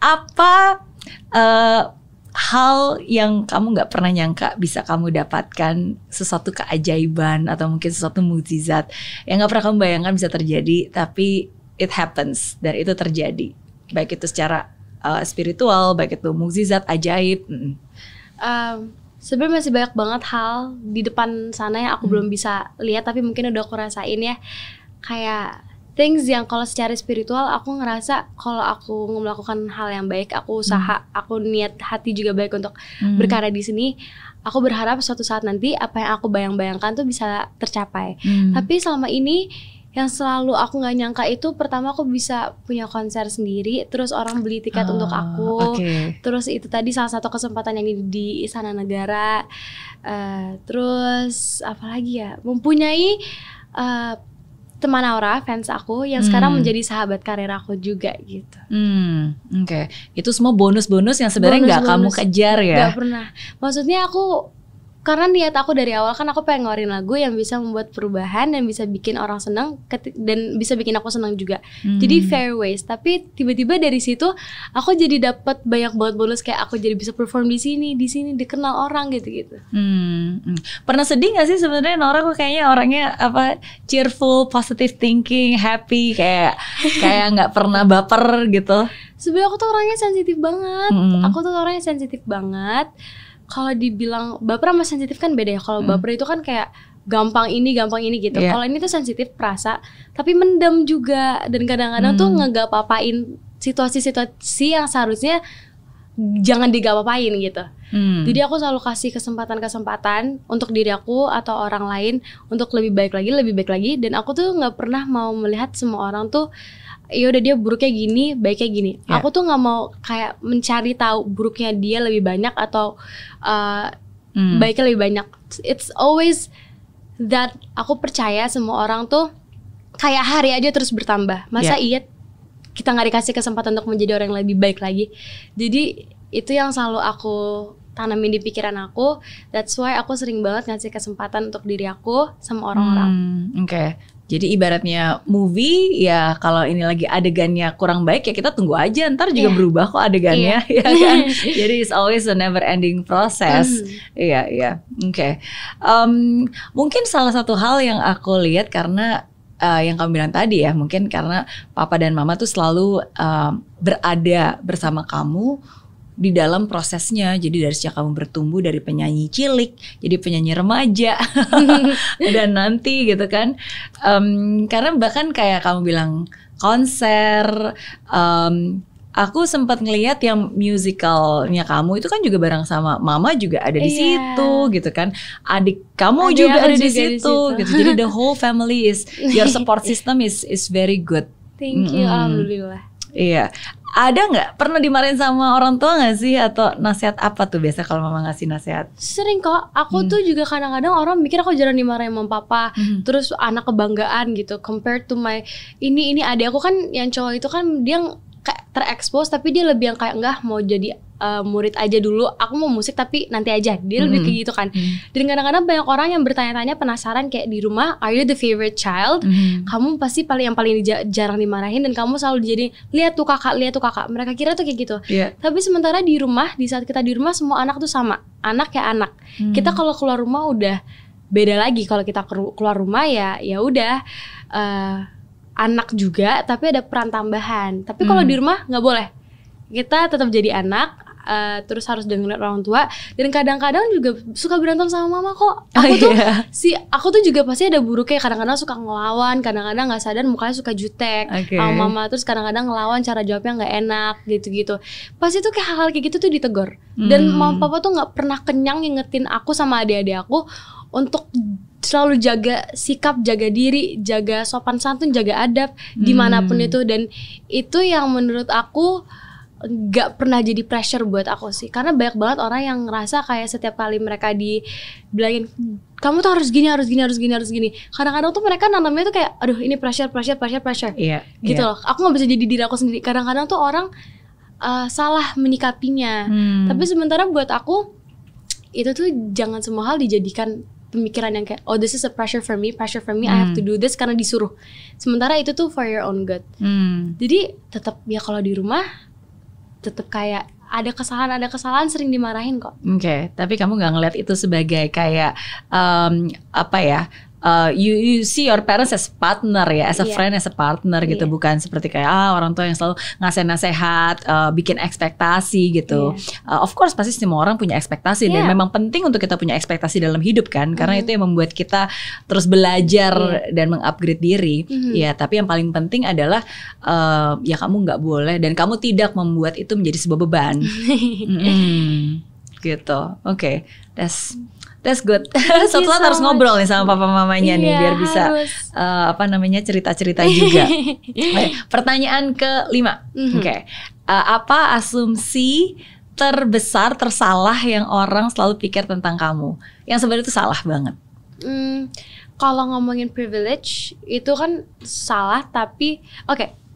apa hal yang kamu nggak pernah nyangka bisa kamu dapatkan, sesuatu keajaiban atau mungkin sesuatu mukjizat yang nggak pernah kamu bayangkan bisa terjadi, tapi it happens dan itu terjadi, baik itu secara spiritual, baik itu mukjizat, ajaib. Sebenarnya masih banyak banget hal di depan sana yang aku belum bisa lihat, tapi mungkin udah aku rasain ya. Kayak things yang kalau secara spiritual aku ngerasa kalau aku melakukan hal yang baik, aku usaha, aku niat hati juga baik untuk berkarya di sini, aku berharap suatu saat nanti apa yang aku bayang-bayangkan tuh bisa tercapai. Tapi selama ini yang selalu aku nggak nyangka itu, pertama aku bisa punya konser sendiri, terus orang beli tiket untuk aku, terus itu tadi salah satu kesempatan yang di Istana Negara, terus apalagi ya, mempunyai teman Aura, fans aku yang sekarang menjadi sahabat karir aku juga gitu. Itu semua bonus-bonus yang sebenarnya nggak kamu kejar ya? Nggak pernah. Maksudnya aku, karena niat aku dari awal kan aku pengen ngeluarin lagu yang bisa membuat perubahan dan bisa bikin orang senang dan bisa bikin aku senang juga. Jadi fair ways. Tapi tiba-tiba dari situ aku jadi dapat banyak banget bonus, kayak aku jadi bisa perform di sini dikenal orang gitu-gitu. Pernah sedih nggak sih sebenarnya Nora? Kok kayaknya orangnya cheerful, positive thinking, happy, kayak nggak pernah baper gitu. Sebenarnya aku tuh orangnya sensitif banget. Kalau dibilang baper sama sensitif kan beda ya. Kalau baper itu kan kayak gampang ini gitu. Kalau ini tuh sensitif, perasa, tapi mendem juga. Dan kadang-kadang tuh ngegapapain situasi-situasi yang seharusnya jangan digapapain gitu. Jadi aku selalu kasih kesempatan untuk diri aku atau orang lain untuk lebih baik lagi. Dan aku tuh nggak pernah mau melihat semua orang tuh ya udah dia buruknya gini, baiknya gini. Aku tuh nggak mau kayak mencari tahu buruknya dia lebih banyak atau baiknya lebih banyak. It's always that aku percaya semua orang tuh kayak hari aja terus bertambah. Masa iya kita nggak dikasih kesempatan untuk menjadi orang yang lebih baik lagi? Jadi itu yang selalu aku tanamin di pikiran aku. That's why aku sering banget ngasih kesempatan untuk diri aku sama orang-orang. Jadi ibaratnya movie ya, kalau ini lagi adegannya kurang baik ya kita tunggu aja, ntar juga berubah kok adegannya, ya kan? Jadi it's always a never ending process. Mungkin salah satu hal yang aku lihat karena yang kamu bilang tadi ya, mungkin karena papa dan mama tuh selalu berada bersama kamu di dalam prosesnya. Jadi dari sejak kamu bertumbuh dari penyanyi cilik jadi penyanyi remaja dan nanti gitu kan, karena bahkan kayak kamu bilang konser, aku sempat ngelihat yang musicalnya kamu itu kan juga bareng sama mama juga ada di situ gitu kan, adik kamu juga ada di situ gitu. Jadi the whole family is your support system is very good. Thank you, alhamdulillah. Iya. Ada nggak pernah dimarahin sama orang tua nggak sih, atau nasihat apa tuh biasa kalau mama ngasih nasihat? Sering kok. Aku tuh juga kadang-kadang orang mikir aku jarang dimarahin sama papa. Terus anak kebanggaan gitu. Compared to my ini adik aku kan yang cowok itu kan dia kayak terekspos, tapi dia lebih yang kayak enggak mau jadi murid aja dulu. Aku mau musik tapi nanti aja. Dia lebih kayak gitu kan. Dan kadang-kadang banyak orang yang bertanya-tanya penasaran kayak di rumah, are you the favorite child? Kamu pasti yang paling jarang dimarahin dan kamu selalu jadi lihat tuh kakak. Mereka kira tuh kayak gitu. Tapi sementara di rumah, di saat kita di rumah semua anak tuh sama. Anak ya anak. Kita kalau keluar rumah udah beda lagi. Kalau kita keluar rumah ya udah anak juga, tapi ada peran tambahan. Tapi kalau di rumah nggak boleh. Kita tetap jadi anak. Terus harus dengerin orang tua. Dan kadang-kadang juga suka berantem sama mama kok. Aku tuh juga pasti ada buruknya. Kadang-kadang suka ngelawan, kadang-kadang gak sadar mukanya suka jutek sama mama. Terus kadang-kadang ngelawan, cara jawabnya gak enak gitu-gitu. Pasti tuh kayak hal-hal kayak gitu tuh ditegur. Dan mama papa tuh gak pernah kenyang ngingetin aku sama adik-adik aku untuk selalu jaga sikap, jaga diri, jaga sopan santun, jaga adab dimanapun itu. Dan itu yang menurut aku gak pernah jadi pressure buat aku sih. Karena banyak banget orang yang ngerasa kayak setiap kali mereka dibilangin kamu tuh harus gini. Kadang-kadang tuh mereka nanamnya tuh kayak aduh ini pressure gitu loh. Aku gak bisa jadi diri aku sendiri. Kadang-kadang tuh orang salah menyikapinya. Tapi sementara buat aku itu tuh jangan semua hal dijadikan pemikiran yang kayak oh this is a pressure for me, I have to do this karena disuruh. Sementara itu tuh for your own good. Jadi tetap ya kalau di rumah tetap kayak ada kesalahan sering dimarahin kok. Oke, tapi kamu nggak ngeliat itu sebagai kayak apa ya? You see your parents as partner ya, as a friend, as a partner gitu, bukan seperti kayak orang tua yang selalu ngasih nasihat, bikin ekspektasi gitu. Of course pasti semua orang punya ekspektasi dan memang penting untuk kita punya ekspektasi dalam hidup kan, karena itu yang membuat kita terus belajar dan mengupgrade diri. Ya, tapi yang paling penting adalah ya kamu nggak boleh dan kamu tidak membuat itu menjadi sebuah beban. Gitu. Oke, That's good. Suatu saat harus ngobrol nih sama papa mamanya nih biar bisa cerita-cerita juga. Pertanyaan ke-5. Oke. Apa asumsi terbesar, tersalah yang orang selalu pikir tentang kamu? Yang sebenarnya itu salah banget. Kalau ngomongin privilege itu kan salah, tapi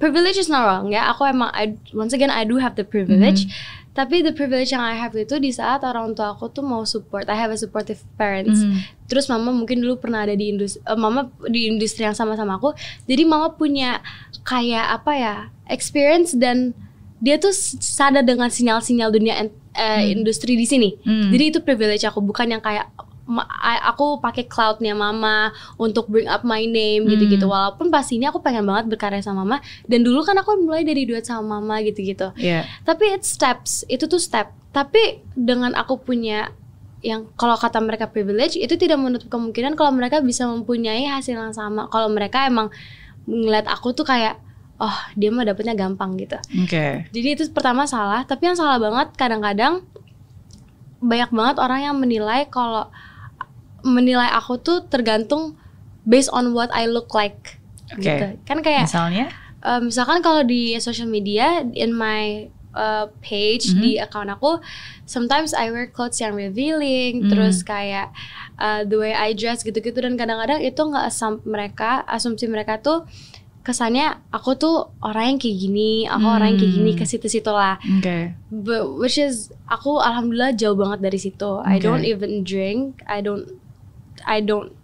privilege is not wrong ya. Aku emang once again I do have the privilege. Tapi the privilege yang I have itu di saat orang tua aku tuh mau support. I have a supportive parents. Terus mama mungkin dulu pernah ada di industri yang sama-sama aku. Jadi mama punya kayak experience dan dia tuh sadar dengan sinyal-sinyal dunia industri di sini. Jadi itu privilege aku, bukan yang kayak aku pakai cloudnya mama untuk bring up my name gitu-gitu. Walaupun pastinya aku pengen banget berkarya sama mama. Dan dulu kan aku mulai dari duet sama mama gitu-gitu. Tapi it's steps, itu tuh step. Tapi dengan aku punya yang kalau kata mereka privilege, itu tidak menutup kemungkinan kalau mereka bisa mempunyai hasil yang sama. Kalau mereka emang ngeliat aku tuh kayak dia mah dapetnya gampang gitu. Jadi itu pertama salah. Tapi yang salah banget kadang-kadang banyak banget orang yang menilai aku tuh tergantung based on what I look like gitu. Kan kayak misalkan kalau di social media in my page di account aku, sometimes I wear clothes yang revealing, terus kayak the way I dress gitu-gitu, dan kadang-kadang itu asumsi mereka tuh kesannya aku tuh orang yang kayak gini, orang yang kayak gini, ke situ-situ lah. Which is aku alhamdulillah jauh banget dari situ. I don't even drink, I don't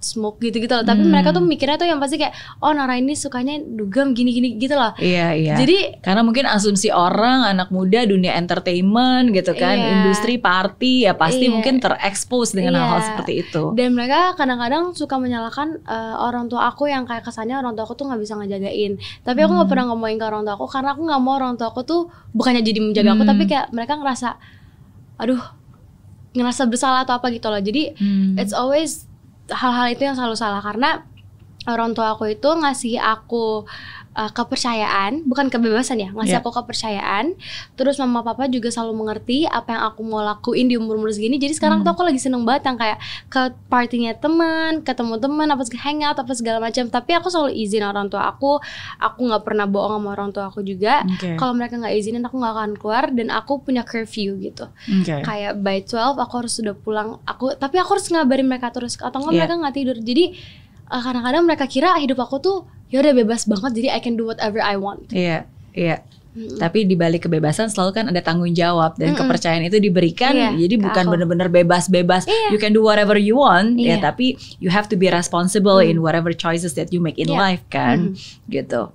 smoke gitu-gitu loh. Tapi mereka tuh mikirnya tuh yang pasti kayak Nara ini sukanya dugem gini-gini gitu loh. Iya. Jadi karena mungkin asumsi orang anak muda dunia entertainment gitu kan, industri party ya pasti mungkin terekspos dengan hal-hal seperti itu. Dan mereka kadang-kadang suka menyalahkan orang tua aku yang kayak kesannya orang tua aku tuh nggak bisa ngejagain. Tapi aku nggak pernah ngomongin ke orang tua aku karena aku nggak mau orang tua aku tuh bukannya jadi menjaga aku, tapi kayak mereka ngerasa bersalah atau apa gitu loh. Jadi it's always hal-hal itu yang selalu salah, karena orang tua aku itu ngasih aku kepercayaan, bukan kebebasan ya, ngasih aku kepercayaan. Terus mama papa juga selalu mengerti apa yang aku mau lakuin di umur-umur segini. Jadi sekarang tuh aku lagi seneng banget yang kayak ke partinya teman, ketemu teman, hangout apa segala macam. Tapi aku selalu izin orang tua aku nggak pernah bohong sama orang tua aku juga. Kalau mereka nggak izinin aku nggak akan keluar, dan aku punya curfew gitu. Kayak by 12 aku harus sudah pulang. Tapi aku harus ngabarin mereka terus, atau nggak mereka nggak tidur. Jadi kadang-kadang mereka kira hidup aku tuh ya udah bebas banget, jadi I can do whatever I want. Iya. Tapi di balik kebebasan selalu kan ada tanggung jawab dan kepercayaan itu diberikan. Jadi bukan benar-benar bebas-bebas. You can do whatever you want, ya. Tapi you have to be responsible in whatever choices that you make in life kan, gitu.